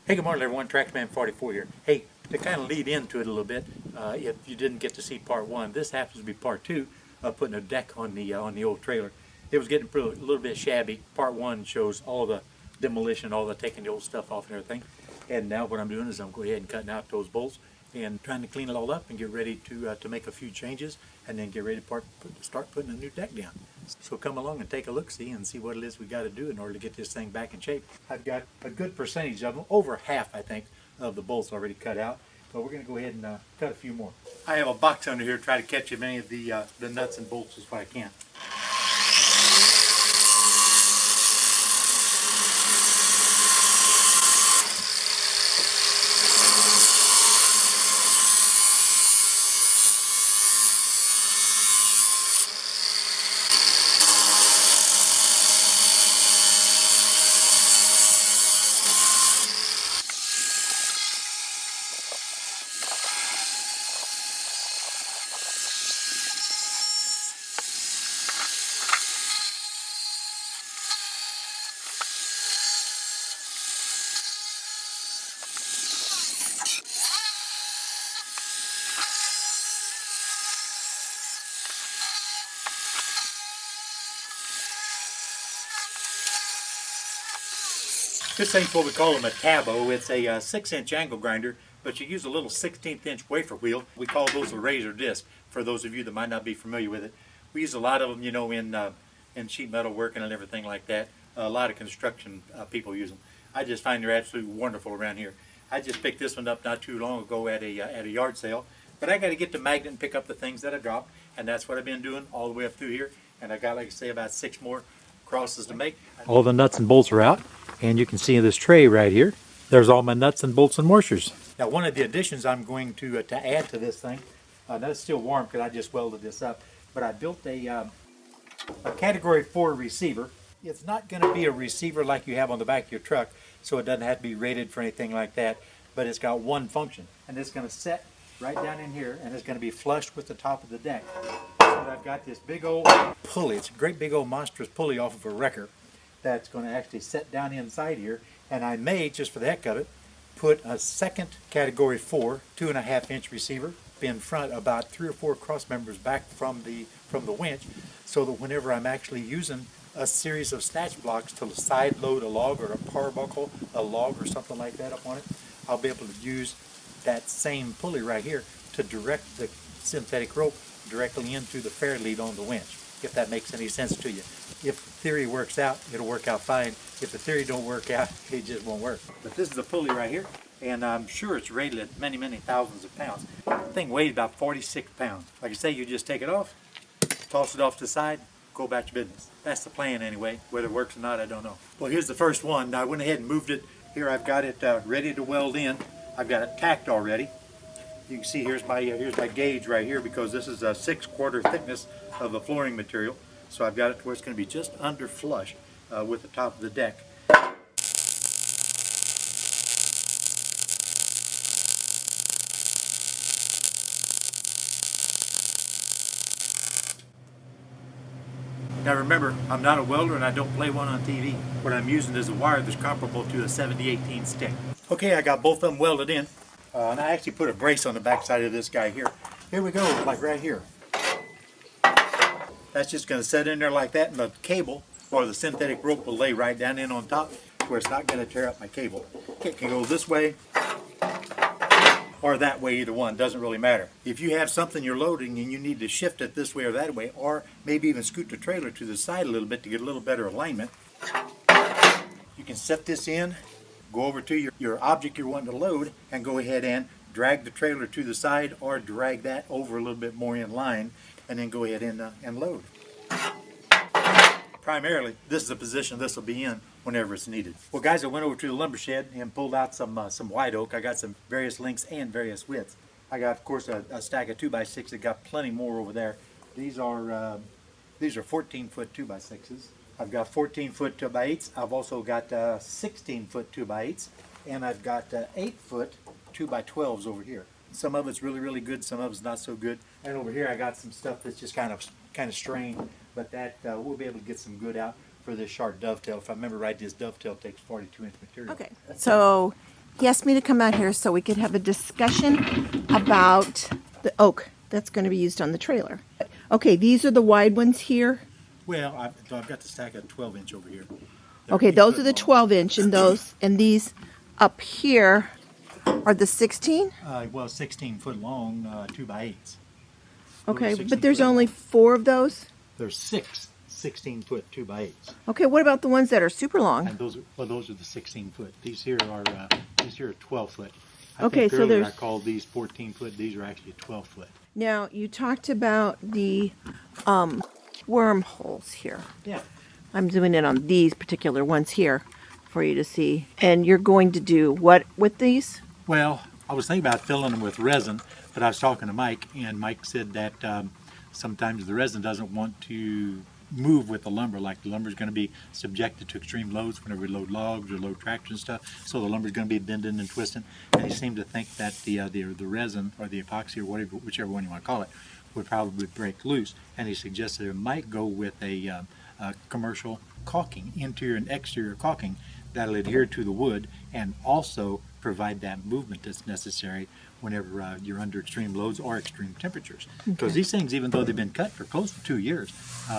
Hey, good morning everyone, Trackman 44 here. Hey, to kind of lead into it a little bit, if you didn't get to see part one, this happens to be part two of putting a deck on the old trailer. It was getting a little bit shabby. Part one shows all the demolition, all the taking the old stuff off and everything. And now what I'm doing is I'm going ahead and cutting out those bolts and trying to clean it all up and get ready to make a few changes and then get ready to start putting a new deck down. So come along and take a look-see and see what it is we got to do in order to get this thing back in shape. I've got a good percentage of them, over half I think, of the bolts already cut out. But we're going to go ahead and cut a few more. I have a box under here to try to catch as many of the nuts and bolts as I can. This thing's what we call them a tabo. It's a 6-inch angle grinder, but you use a little 16th inch wafer wheel. We call those a razor disc, for those of you that might not be familiar with it. We use a lot of them, you know, in sheet metal working and everything like that. A lot of construction people use them. I just find they're absolutely wonderful around here. I just picked this one up not too long ago at a yard sale, but I got to get the magnet and pick up the things that I dropped, and that's what I've been doing all the way up through here. And I got, like I say, about 6 more crosses to make. All the nuts and bolts are out. And you can see in this tray right here, there's all my nuts and bolts and washers. Now one of the additions I'm going to add to this thing, that's still warm because I just welded this up, but I built a category 4 receiver. It's not going to be a receiver like you have on the back of your truck, so it doesn't have to be rated for anything like that, but it's got one function. And it's going to set right down in here, and it's going to be flush with the top of the deck. So I've got this big old pulley. It's a great big old monstrous pulley off of a wrecker that's going to actually set down inside here, and I may, just for the heck of it, put a second category 4 2.5-inch receiver in front, about 3 or 4 cross members back from the winch, so that whenever I'm actually using a series of snatch blocks to side load a log or a power buckle a log or something like that up on it, I'll be able to use that same pulley right here to direct the synthetic rope directly into the fair lead on the winch, if that makes any sense to you. If theory works out, it'll work out fine. If the theory don't work out, it just won't work. But this is the pulley right here, and I'm sure it's rated at many, many thousands of pounds. The thing weighs about 46 pounds. Like I say, you just take it off, toss it off to the side, go about your business. That's the plan anyway. Whether it works or not, I don't know. Well, here's the first one. Now, I went ahead and moved it. Here I've got it ready to weld in. I've got it tacked already. You can see here's my gauge right here, because this is a 6/4 thickness of the flooring material. So I've got it to where it's going to be just under flush with the top of the deck. Now remember, I'm not a welder and I don't play one on TV. What I'm using is a wire that's comparable to a 70/18 stick. Okay, I got both of them welded in. And I actually put a brace on the back side of this guy here. Here we go, like right here. That's just going to set in there like that, and the cable or the synthetic rope will lay right down in on top where it's not going to tear up my cable. It can go this way or that way, either one, doesn't really matter. If you have something you're loading and you need to shift it this way or that way, or maybe even scoot the trailer to the side a little bit to get a little better alignment, you can set this in, go over to your object you're wanting to load, and go ahead and drag the trailer to the side or drag that over a little bit more in line, and then go ahead and load. Primarily, this is the position this will be in whenever it's needed. Well, guys, I went over to the lumber shed and pulled out some white oak. I got some various lengths and various widths. I got, of course, a stack of 2x6. I got plenty more over there. These are 14-foot 2x6s. I've got 14-foot 2x8s. I've also got 16-foot 2x8s, and I've got 8-foot 2x12s over here. Some of it's really, really good. Some of it's not so good. And over here, I got some stuff that's just kind of strained, but that we'll be able to get some good out for this sharp dovetail. If I remember right, this dovetail takes 42-inch material. Okay, so He asked me to come out here so we could have a discussion about the oak that's going to be used on the trailer. Okay, these are the wide ones here. Well, I've got the stack of 12-inch over here. Okay, those are the 12-inch, and these up here are the 16. Well, 16 foot long, 2x8s. Okay, but there's only 4 of those. There's 6 16-foot 2x8s. Okay, what about the ones that are super long? And those are the 16-foot. These here are 12-foot. Okay, think so earlier there's. I called these 14-foot. These are actually 12-foot. Now you talked about the wormholes here. Yeah. I'm zooming in on these particular ones here for you to see. And you're going to do what with these? Well, I was thinking about filling them with resin, but I was talking to Mike, and Mike said that sometimes the resin doesn't want to move with the lumber, like the lumber is going to be subjected to extreme loads whenever we load logs or load tractors and stuff, so the lumber is going to be bending and twisting, and he seemed to think that the resin or the epoxy or whatever, whichever one you want to call it, would probably break loose, and he suggested it might go with a commercial caulking, interior and exterior caulking, that'll adhere to the wood and also provide that movement that's necessary whenever you're under extreme loads or extreme temperatures. Because these things, even though they've been cut for close to 2 years,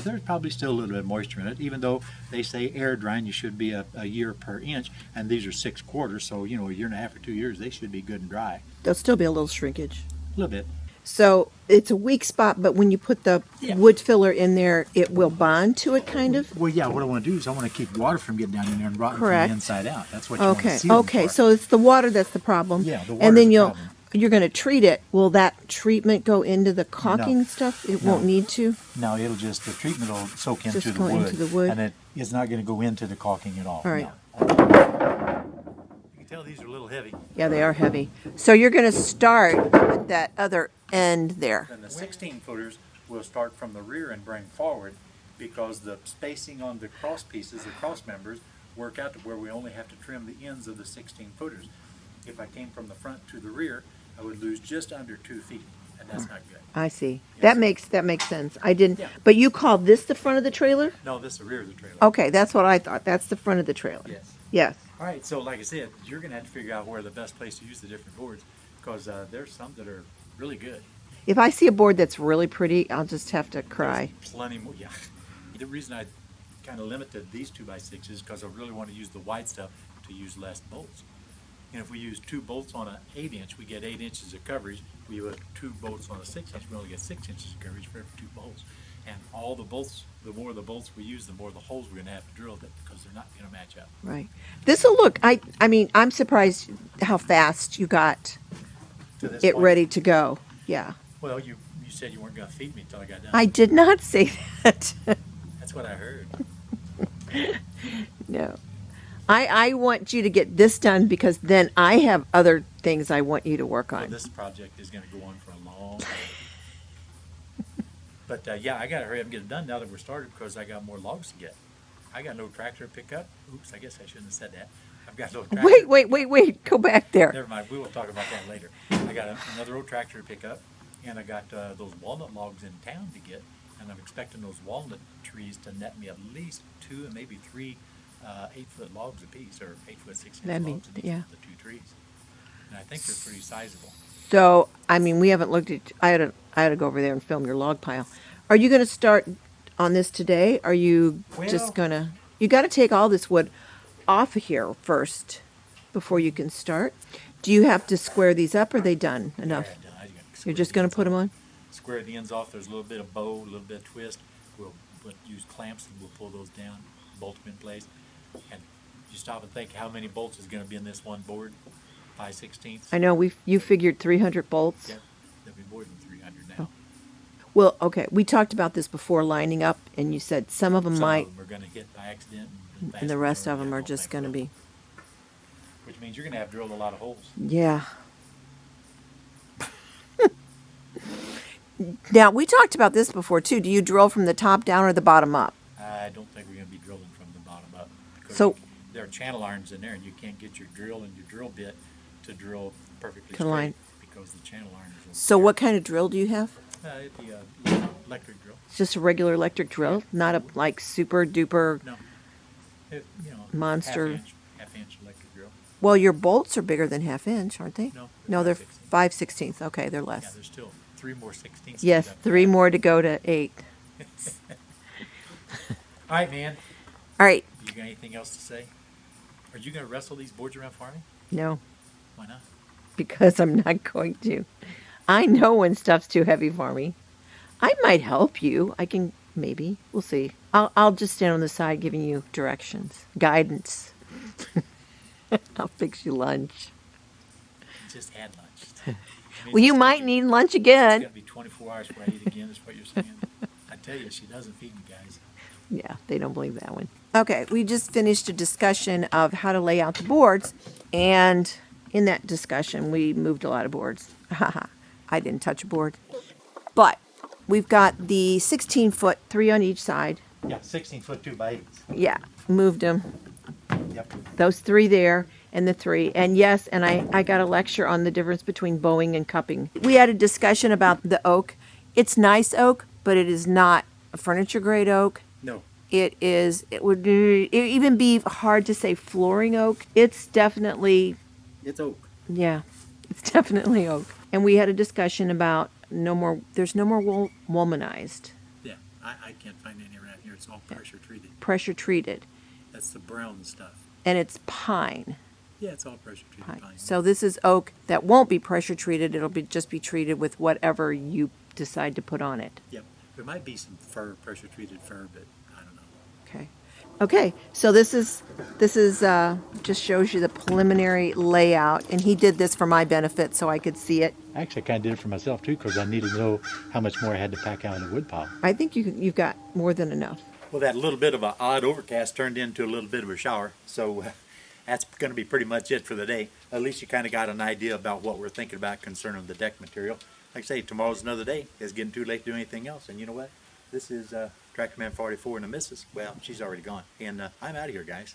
there's probably still a little bit of moisture in it, even though they say air drying you should be a year per inch, and these are 6 quarters, so a year and a half or 2 years, they should be good and dry. There'll still be a little shrinkage. A little bit. So it's a weak spot, but when you put the wood filler in there, it will bond to it, kind of? Well, yeah, what I want to do is I want to keep water from getting down in there and rotting from the inside out. That's what you want to see. Okay, so it's the water that's the problem. Yeah, the water and then is the problem. You're going to treat it. Will that treatment go into the caulking stuff? It won't need to? No, it'll just, the treatment will soak into Just the go wood. into the wood. And it is not going to go into the caulking at all. All right. No. You can tell these are a little heavy. Yeah, they are heavy. So you're going to start at that other end there. And the 16-footers will start from the rear and bring forward, because the spacing on the cross pieces, the cross members, work out to where we only have to trim the ends of the 16-footers. If I came from the front to the rear, I would lose just under 2 feet, and that's not good. I see. Yes. That makes sense. I didn't. Yeah. But you called this the front of the trailer? No, this is the rear of the trailer. Okay, that's what I thought. That's the front of the trailer. Yes. Yes. All right, so like I said, you're going to have to figure out where the best place to use the different boards, because there's some that are really good. If I see a board that's really pretty, I'll just have to cry. There's plenty more, yeah. The reason I kind of limited these 2x6 is because I really want to use the wide stuff to use less bolts. And if we use 2 bolts on an 8-inch, we get 8 inches of coverage. We use 2 bolts on a 6-inch, we only get 6 inches of coverage for every 2 bolts. And all the bolts, the more the bolts we use, the more the holes we're going to have to drill, because they're not going to match up. Right. This will look. I mean, I'm surprised how fast you got To this it point. ready to go. Yeah. Well, you said you weren't going to feed me until I got done. I did not say that. That's what I heard. No. I want you to get this done, because then I have other things I want you to work Well, on. this project is going to go on for a long time. But yeah, I got to hurry up and get it done now that we're started, because I got more logs to get. I got no tractor to pick up. Oops, I guess I shouldn't have said that. I've got no tractor. Wait. Go back there. Never mind. We will talk about that later. I got another old tractor to pick up, and I got those walnut logs in town to get, and I'm expecting those walnut trees to net me at least 2 and maybe 3 8-foot logs apiece, or 8-foot 6-inch That'd be- logs in each yeah. of the 2 trees. And I think they're pretty sizable. So, I mean, we haven't looked at. I had to go over there and film your log pile. Are you going to start on this today? Are you Well- just going to? You got to take all this wood off of here first before you can start. Do you have to square these up? Or are they done enough? Yeah, I gotta You're square just the going ends to put them off. on? Square the ends off. There's a little bit of bow, a little bit of twist. We'll use clamps and we'll pull those down, bolt them in place. And you stop and think how many bolts is going to be in this one board? 5/16. I know you figured 300 bolts. Yeah, there'll be more than 300 now. Oh. Well, okay, we talked about this before lining up, and you said some of them Some might, of them are going to hit by accident, and the rest of majority them are won't just make going to it. be. Which means you're going to have drilled a lot of holes. Yeah. Now, we talked about this before, too. Do you drill from the top down or the bottom up? I don't think we're going to be drilling from the bottom up. Because So- there are channel irons in there, and you can't get your drill and your drill bit to drill perfectly To straight line. because the channel irons will So what kind of drill do you have? it'd be a electric drill. It's just a regular electric drill, not a like super duper. No. It, Monster. Half inch electric drill. Well, your bolts are bigger than 1/2 inch, aren't they? No, No, they're 5/16. 5/16. Okay, they're Yeah, less. there's still 3 more 16ths. Yes, 3 more to go to 8. All right, man. All right. You got anything else to say? Are you going to wrestle these boards around for me? No, Why not? because I'm not going to. I know when stuff's too heavy for me. I might help you. I can, maybe. We'll see. I'll just stand on the side giving you directions, guidance. I'll fix you lunch. Just had lunch. Well, you might need lunch It's again. going to be 24 hours before I eat again, is what you're saying. I tell you, she doesn't feed me, guys. Yeah, they don't believe that one. Okay, we just finished a discussion of how to lay out the boards, and in that discussion, we moved a lot of boards. Haha, I didn't touch a board. But we've got the 16-foot, 3 on each side. Yeah, 16-foot 2x8s. Yeah, moved them. Yep. Those 3 there and the 3. And yes, and I got a lecture on the difference between bowing and cupping. We had a discussion about the oak. It's nice oak, but it is not a furniture grade oak. No. It would even be hard to say flooring oak. It's definitely, It's oak. yeah, it's definitely oak. And we had a discussion about there's no more womanized, Yeah, I can't find any around here. It's all pressure treated. pressure treated. That's the brown stuff. And it's pine. Yeah, it's all pressure treated pine. So this is oak that won't be pressure treated. It'll just be treated with whatever you decide to put on it. Yep. There might be some fur, pressure treated fur, but I don't know. Okay. Okay. So this is just shows you the preliminary layout, and he did this for my benefit so I could see it. Actually, I kind of did it for myself too, because I needed to know how much more I had to pack out in the wood pile. I think you've got more than enough. Well, that little bit of an odd overcast turned into a little bit of a shower, so that's going to be pretty much it for the day. At least you kind of got an idea about what we're thinking about concerning the deck material. Like I say, tomorrow's another day. It's getting too late to do anything else. And you know what? This is Tractor Man 44 and the missus. Well, she's already gone. And I'm out of here, guys.